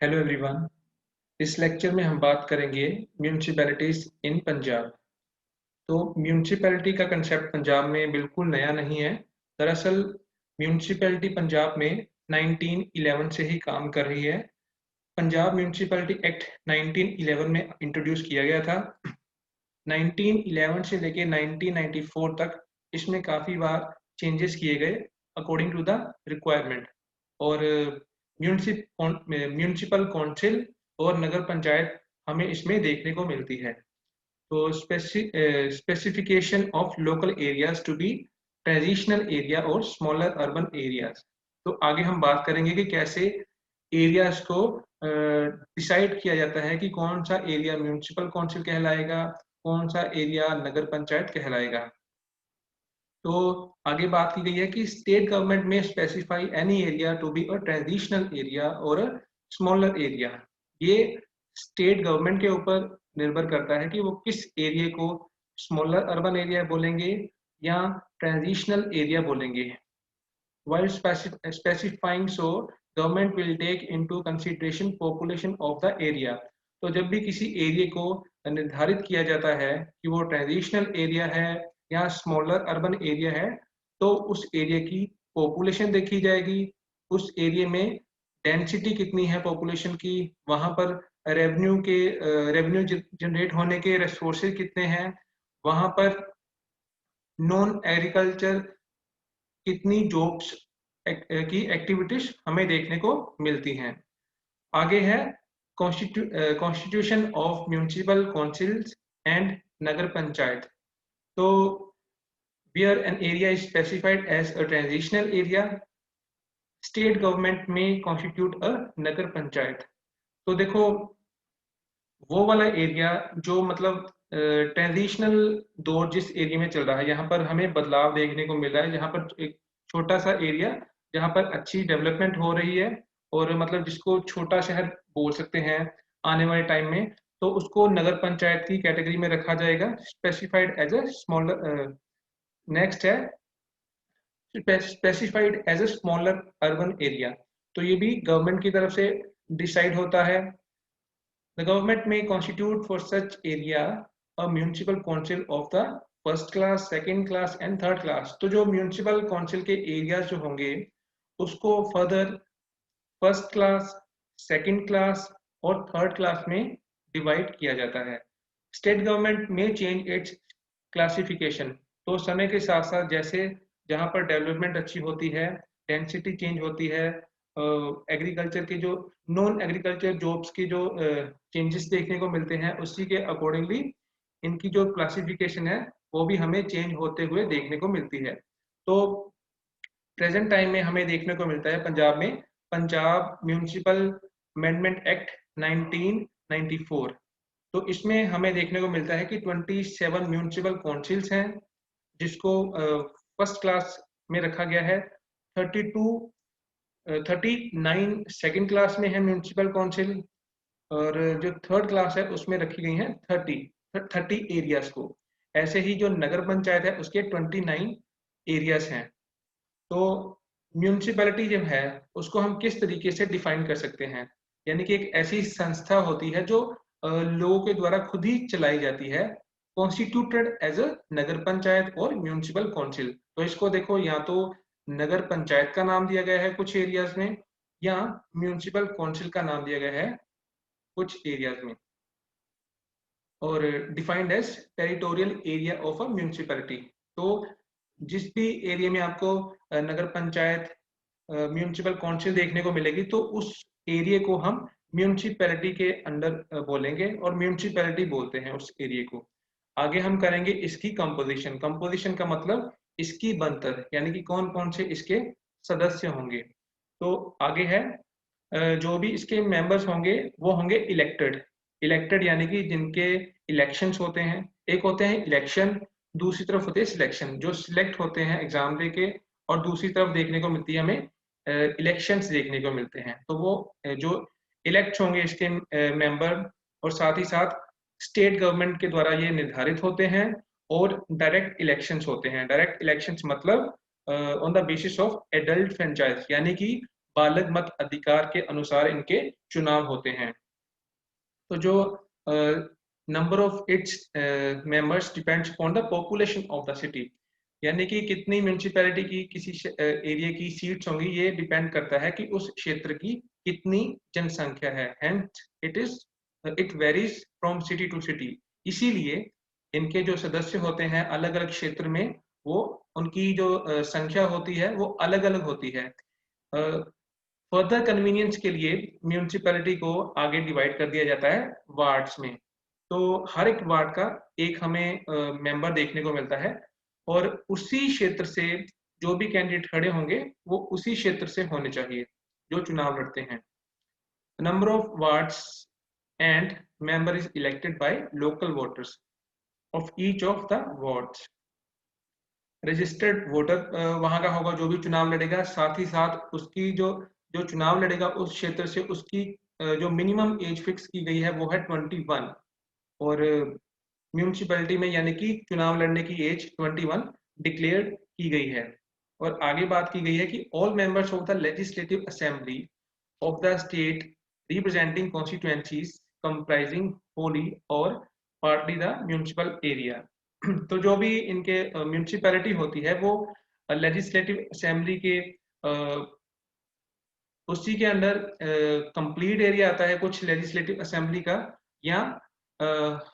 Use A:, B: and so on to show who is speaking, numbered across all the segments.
A: Hello everyone. इस lecture में हम बात करेंगे म्यूनिसिपैलिटीज इन पंजाब। तो म्यूनिसिपैलिटी का कंसेप्ट पंजाब में बिल्कुल नया नहीं है। दरअसल म्यूनिसिपैलिटी पंजाब में 1911 से ही काम कर रही है। पंजाब म्यूनिसिपैलिटी एक्ट 1911 में इंट्रोड्यूस किया गया था। 1911 से लेके 1994 तक इसमें काफ़ी बार चेंजेस किए गए अकॉर्डिंग टू द रिक्वायरमेंट। और म्यूनिसिपल काउंसिल और नगर पंचायत हमें इसमें देखने को मिलती है। तो specification of local areas to be traditional area और स्मॉलर अर्बन एरियाज। तो आगे हम बात करेंगे कि कैसे एरियाज को डिसाइड किया जाता है कि कौन सा एरिया म्यूनिसिपल काउंसिल कहलाएगा, कौन सा एरिया नगर पंचायत कहलाएगा। तो आगे बात की गई है कि स्टेट गवर्नमेंट में specify any area to be a traditional area और अ स्मॉलर एरिया। ये स्टेट गवर्नमेंट के ऊपर निर्भर करता है कि वो किस एरिया को स्मॉलर अर्बन एरिया बोलेंगे या ट्रेडिशनल एरिया बोलेंगे। While specifying so, government will take into consideration population of the area। तो जब भी किसी एरिया को निर्धारित किया जाता है कि वो ट्रेडिशनल एरिया है या स्मॉलर अर्बन एरिया है, तो उस एरिया की पॉपुलेशन देखी जाएगी, उस एरिया में डेंसिटी कितनी है पॉपुलेशन की, वहाँ पर रेवेन्यू जनरेट होने के रिसोर्सेज कितने हैं, वहाँ पर नॉन एग्रीकल्चर कितनी जॉब्स की एक्टिविटीज हमें देखने को मिलती हैं। आगे है constitution of municipal councils and nagar panchayat. तो where an area is specified as a transitional area, state government में कॉन्स्टिट्यूट अ नगर पंचायत। तो देखो वो वाला एरिया जो मतलब ट्रांजिशनल दौर जिस एरिया में चल रहा है, यहाँ पर हमें बदलाव देखने को मिल रहा है। यहाँ पर एक छोटा सा एरिया जहाँ पर अच्छी डेवलपमेंट हो रही है और मतलब जिसको छोटा शहर बोल सकते हैं आने वाले टाइम में, तो उसको नगर पंचायत की कैटेगरी में रखा जाएगा, specified as a smaller. Next है specified as a smaller urban area. तो ये भी गवर्नमेंट की तरफ से डिसाइड होता है। The government may constitute for such area a municipal council of the first class, second class and third class. तो जो म्यूनिसिपल काउंसिल के एरियाज जो होंगे उसको further first class, second class और थर्ड क्लास में डिवाइड किया जाता है। स्टेट गवर्नमेंट में चेंज इट्स क्लासिफिकेशन। तो समय के साथ साथ जैसे जहाँ पर डेवलपमेंट अच्छी होती है, डेंसिटी चेंज होती है, एग्रीकल्चर के जो नॉन एग्रीकल्चर जॉब्स की जो चेंजेस देखने को मिलते हैं, उसी के अकॉर्डिंगली इनकी जो क्लासिफिकेशन है वो भी हमें चेंज होते हुए देखने को मिलती है। तो प्रेजेंट टाइम में हमें देखने को मिलता है पंजाब में पंजाब म्यूनिसिपल अमेंडमेंट एक्ट 1994। तो इसमें हमें देखने को मिलता है कि 27 म्यूनिसिपल काउंसिल्स हैं जिसको फर्स्ट क्लास में रखा गया है। 39 सेकेंड क्लास में है म्यूनिसिपल काउंसिल और जो थर्ड क्लास है उसमें रखी गई है 30 एरियाज को। ऐसे ही जो नगर पंचायत है उसके 29 एरियाज हैं। तो म्यूनिसिपैलिटी जब है उसको हम किस तरीके से डिफाइन कर सकते हैं, यानी कि एक ऐसी संस्था होती है जो लोगों के द्वारा खुद ही चलाई जाती है, कॉन्स्टिट्यूटेड एज अ नगर पंचायत और म्यूनिसिपल काउंसिल। तो इसको देखो, या तो नगर पंचायत का नाम दिया गया है कुछ एरियाज में या म्यूनिसिपल काउंसिल का नाम दिया गया है कुछ एरियाज में, और defined as territorial area of a municipality. तो जिस भी एरिया में आपको नगर पंचायत, म्यूनिसिपल काउंसिल देखने को मिलेगी, तो उस एरिया को हम म्यूनिसिपैलिटी के अंडर बोलेंगे और म्यूनिसिपैलिटी बोलते हैं उस एरिया को। आगे हम करेंगे इसकी कंपोजिशन। कंपोजिशन का मतलब इसकी बनतर, यानी कि कौन कौन से इसके सदस्य होंगे। तो आगे है जो भी इसके मेंबर्स होंगे वो होंगे इलेक्टेड। इलेक्टेड यानी कि जिनके इलेक्शंस होते हैं। एक होते हैं इलेक्शन, दूसरी तरफ होते हैं सिलेक्शन, जो सिलेक्ट होते हैं एग्जाम दे के, और दूसरी तरफ देखने को मिलती है हमें इलेक्शंस देखने को मिलते हैं। तो वो जो इलेक्ट होंगे इसके मेंबर, और साथ ही साथ स्टेट गवर्नमेंट के द्वारा ये निर्धारित होते हैं, और डायरेक्ट इलेक्शंस होते हैं। डायरेक्ट इलेक्शंस मतलब on the basis of adult franchise, यानी कि बालग मत अधिकार के अनुसार इनके चुनाव होते हैं। तो जो number of its members depends upon the population of the city, यानी कि कितनी म्यूनिसिपैलिटी की किसी एरिया की सीट्स होंगी, ये डिपेंड करता है कि उस क्षेत्र की कितनी जनसंख्या है। Hence it varies from city to city. इसीलिए इनके जो सदस्य होते हैं अलग अलग क्षेत्र में, वो उनकी जो संख्या होती है वो अलग अलग होती है। फर्दर कन्वीनियंस के लिए म्यूनिसिपैलिटी को आगे डिवाइड कर दिया जाता है वार्ड्स में। तो हर एक वार्ड का एक हमें मेंबर देखने को मिलता है, और उसी क्षेत्र से जो भी कैंडिडेट खड़े होंगे वो उसी क्षेत्र से होने चाहिए जो चुनाव लड़ते हैं। Number of wards and member is elected by local voters of each of the wards. Registered voter वहां का होगा जो भी चुनाव लड़ेगा, साथ ही साथ उसकी जो चुनाव लड़ेगा उस क्षेत्र से उसकी जो मिनिमम एज फिक्स की गई है वो है 21, और म्यूनिसिपैलिटी में यानी कि चुनाव लड़ने की एज 21 डिक्लेयर की गई है। और आगे बात की गई है कि all members of the legislative assembly of the state representing constituencies comprising Holi और पार्टली द म्यूनिसिपल एरिया। तो जो भी इनके म्यूनिसिपैलिटी होती है वो लेजिस्लेटिव असेंबली के उसी के अंडर कंप्लीट एरिया आता है कुछ लेजिस्लेटिव असेंबली का, या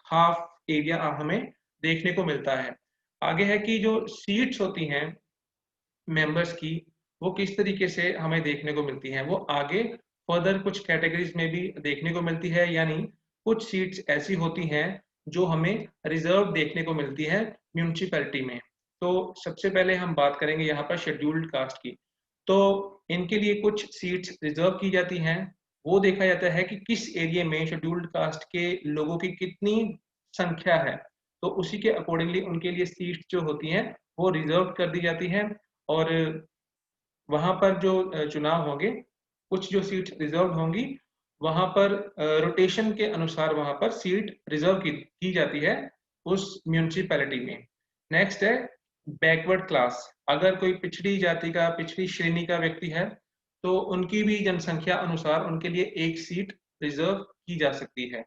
A: हाफ एरिया हमें देखने को मिलता है। आगे है कि जो सीट्स होती हैं मेंबर्स की वो किस तरीके से हमें देखने को मिलती हैं, वो आगे फर्दर कुछ कैटेगरीज में भी देखने को मिलती है। यानी कुछ सीट्स ऐसी होती हैं जो हमें रिजर्व देखने को मिलती है म्यूनिसिपैलिटी में। तो सबसे पहले हम बात करेंगे यहाँ पर शेड्यूल्ड कास्ट की। तो इनके लिए कुछ सीट्स रिजर्व की जाती हैं। वो देखा जाता है कि किस एरिया में शेड्यूल्ड कास्ट के लोगों की कितनी संख्या है, तो उसी के अकॉर्डिंगली उनके लिए सीट्स जो होती हैं वो रिजर्व कर दी जाती हैं। और वहां पर जो चुनाव होंगे, कुछ जो सीट रिजर्व होंगी वहां पर रोटेशन के अनुसार वहां पर सीट रिजर्व की जाती है उस म्यूनिसिपैलिटी में। नेक्स्ट है बैकवर्ड क्लास। अगर कोई पिछड़ी जाति का, पिछड़ी श्रेणी का व्यक्ति है तो उनकी भी जनसंख्या अनुसार उनके लिए एक सीट रिजर्व की जा सकती है।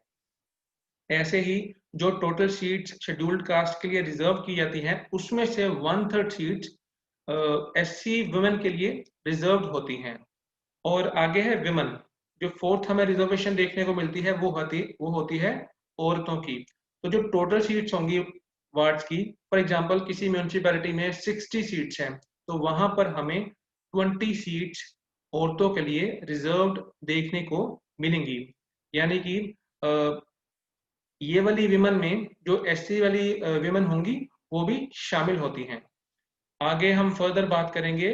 A: ऐसे ही जो टोटल सीट्स शेड्यूल्ड कास्ट के लिए रिजर्व की जाती हैं उसमें से 1/3 सीट्स एससी वुमेन के लिए रिजर्व होती हैं। और आगे है विमेन। जो फोर्थ हमें रिजर्वेशन देखने को मिलती है वो होती है औरतों की। तो जो टोटल सीट्स होंगी वार्ड्स की, फॉर एग्जांपल किसी म्यूनिसिपैलिटी में 60 सीट्स हैं तो वहां पर हमें 20 सीट्स औरतों के लिए रिजर्व्ड देखने को मिलेंगी। यानी कि ये वाली विमेन में जो एससी वाली विमेन होंगी वो भी शामिल होती हैं। आगे हम फर्दर बात करेंगे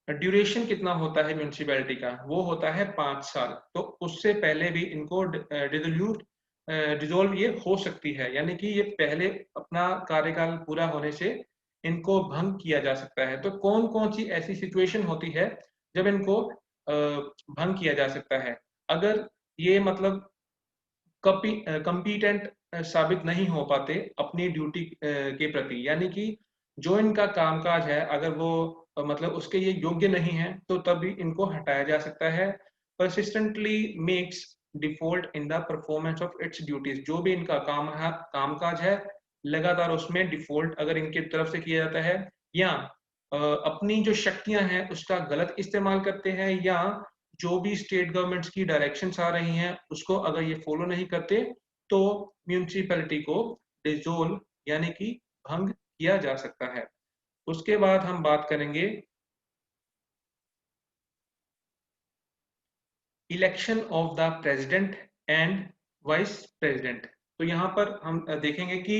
A: ड्यूरेशन कितना होता है म्यूनिसिपैलिटी का, वो होता है 5 साल। तो उससे पहले भी इनको डिजोल्व ये हो सकती है, यानी कि ये पहले अपना कार्यकाल पूरा होने से इनको भंग किया जा सकता है। तो कौन कौन सी ऐसी सिचुएशन होती है जब इनको भंग किया जा सकता है? अगर ये मतलब कंपीटेंट साबित नहीं हो पाते अपनी ड्यूटी के प्रति, यानी कि जो इनका कामकाज है अगर वो मतलब उसके ये योग्य नहीं है तो तब भी इनको हटाया जा सकता है। Persistently makes default in the performance of its duties. जो भी इनका कामकाज है लगातार उसमें डिफॉल्ट अगर इनकी तरफ से किया जाता है, या अपनी जो शक्तियां हैं उसका गलत इस्तेमाल करते हैं, या जो भी स्टेट गवर्नमेंट्स की डायरेक्शंस आ रही हैं उसको अगर ये फॉलो नहीं करते तो म्यूनिसिपैलिटी को डिसोल्व यानी कि भंग किया जा सकता है। उसके बाद हम बात करेंगे election of the president and vice president. तो यहाँ पर हम देखेंगे कि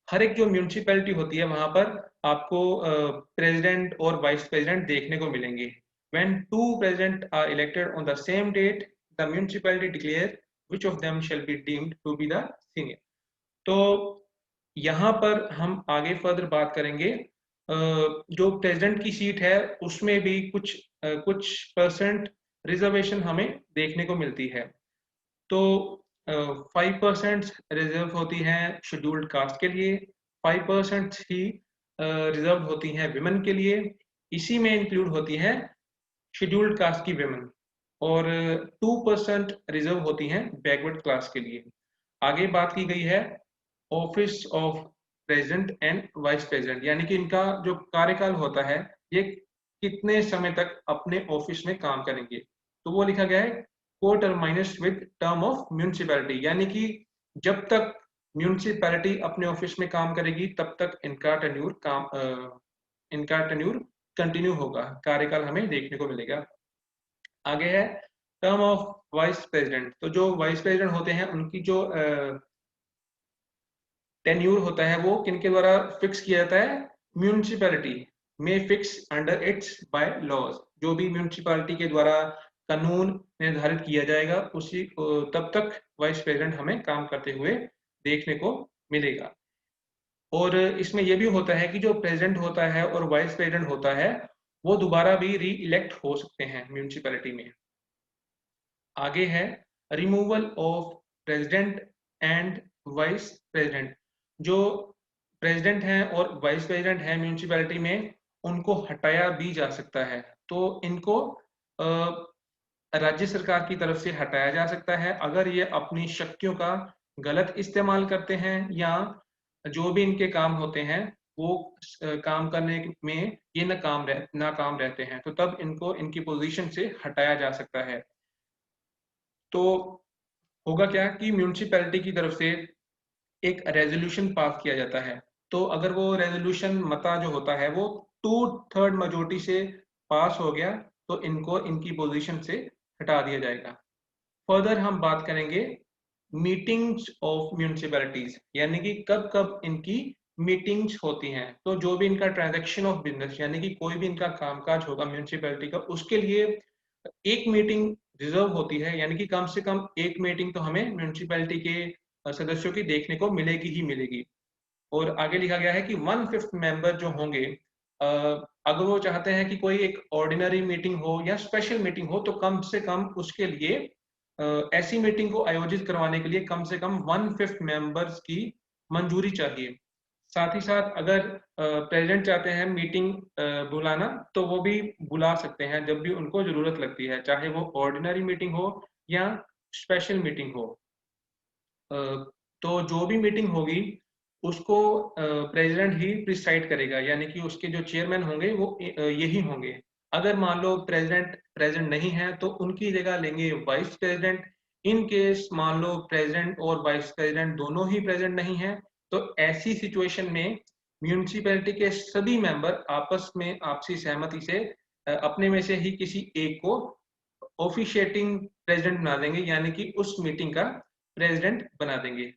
A: हर एक जो म्यूनिसिपैलिटी होती है वहां पर आपको प्रेसिडेंट और वाइस प्रेसिडेंट देखने को मिलेंगे। When two presidents are elected on the same date, the municipality declare which of them shall be deemed to be the senior. तो यहाँ पर हम आगे फर्दर बात करेंगे जो प्रेसिडेंट की सीट है उसमें भी कुछ परसेंट रिजर्वेशन हमें देखने को मिलती है। तो 5% रिजर्व होती हैं शेड्यूल्ड कास्ट के लिए, 5% ही रिजर्व होती हैं विमेन के लिए। इसी में इंक्लूड होती हैं शेड्यूल्ड कास्ट की विमेन और 2% रिजर्व होती हैं बैकवर्ड क्लास के लिए। आगे बात की गई है office of president and vice president, यानी कि इनका जो कार्यकाल होता है ये कितने समय तक अपने ऑफिस में काम करेंगे। तो वो लिखा गया है को टर्माइनस विद टर्म ऑफ म्यूनिसिपैलिटी, यानी कि जब तक म्यूनिसिपैलिटी अपने ऑफिस में काम करेगी तब तक इनका टेन्यूर कंटिन्यू होगा, कार्यकाल हमें देखने को मिलेगा। आगे है टर्म ऑफ वाइस प्रेसिडेंट। तो जो वाइस प्रेसिडेंट होते हैं उनकी जो टेन्यूर होता है वो किनके द्वारा फिक्स किया जाता है, म्यूनिसिपैलिटी में fix under its bylaws. जो भी म्यूनिसिपैलिटी के द्वारा कानून निर्धारित किया जाएगा उसी तब तक वाइस प्रेसिडेंट हमें काम करते हुए देखने को मिलेगा। और इसमें यह भी होता है कि जो प्रेसिडेंट होता है और वाइस प्रेसिडेंट होता है वो दोबारा भी री इलेक्ट हो सकते हैं म्यूनिसिपैलिटी में। आगे है removal of president and vice president. जो प्रेसिडेंट हैं और वाइस प्रेसिडेंट हैं म्यूनिसिपैलिटी में उनको हटाया भी जा सकता है। तो इनको राज्य सरकार की तरफ से हटाया जा सकता है अगर ये अपनी शक्तियों का गलत इस्तेमाल करते हैं या जो भी इनके काम होते हैं वो काम करने में ये नाकाम रहते हैं, तो तब इनको इनकी पोजीशन से हटाया जा सकता है। तो होगा क्या कि म्यूनिसिपैलिटी की तरफ से एक रेजोल्यूशन पास किया जाता है। तो अगर वो रेजोल्यूशन मता जो होता है वो 2/3 मेजोरिटी से पास हो गया तो इनको इनकी पोजीशन से हटा दिया जाएगा। फर्दर हम बात करेंगे मीटिंग्स ऑफ म्यूनिसिपैलिटीज, यानी कि कब कब इनकी मीटिंग्स होती हैं। तो जो भी इनका ट्रांजैक्शन ऑफ बिजनेस यानी कि कोई भी इनका कामकाज होगा म्यूनिसिपैलिटी का, उसके लिए एक मीटिंग रिजर्व होती है, यानी कि कम से कम एक मीटिंग तो हमें म्यूनिसिपैलिटी के सदस्यों की देखने को मिलेगी ही मिलेगी। और आगे लिखा गया है कि 1/5 मेंबर जो होंगे अगर वो चाहते हैं कि कोई एक ऑर्डिनरी मीटिंग हो या स्पेशल मीटिंग हो तो कम से कम उसके लिए ऐसी मीटिंग को आयोजित करवाने के लिए कम से कम 1/5 मेंबर्स की मंजूरी चाहिए। साथ ही साथ अगर प्रेसिडेंट चाहते हैं मीटिंग बुलाना तो वो भी बुला सकते हैं जब भी उनको जरूरत लगती है, चाहे वो ऑर्डिनरी मीटिंग हो या स्पेशल मीटिंग हो। तो जो भी मीटिंग होगी उसको प्रेसिडेंट ही प्रिसाइड करेगा, यानी कि उसके जो चेयरमैन होंगे वो यही होंगे। अगर मान लो प्रेसिडेंट प्रेजेंट नहीं है तो उनकी जगह लेंगे वाइस प्रेसिडेंट। इन केस मान लो प्रेसिडेंट और वाइस प्रेसिडेंट दोनों ही प्रेजेंट नहीं है तो ऐसी सिचुएशन में म्यूनिसिपैलिटी के सभी मेंबर आपस में आपसी सहमति से अपने में से ही किसी एक को ऑफिशिएटिंग प्रेसिडेंट बना देंगे, यानी कि उस मीटिंग का प्रेसिडेंट बना देंगे।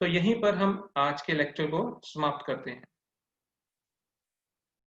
A: तो यहीं पर हम आज के लेक्चर को समाप्त करते हैं।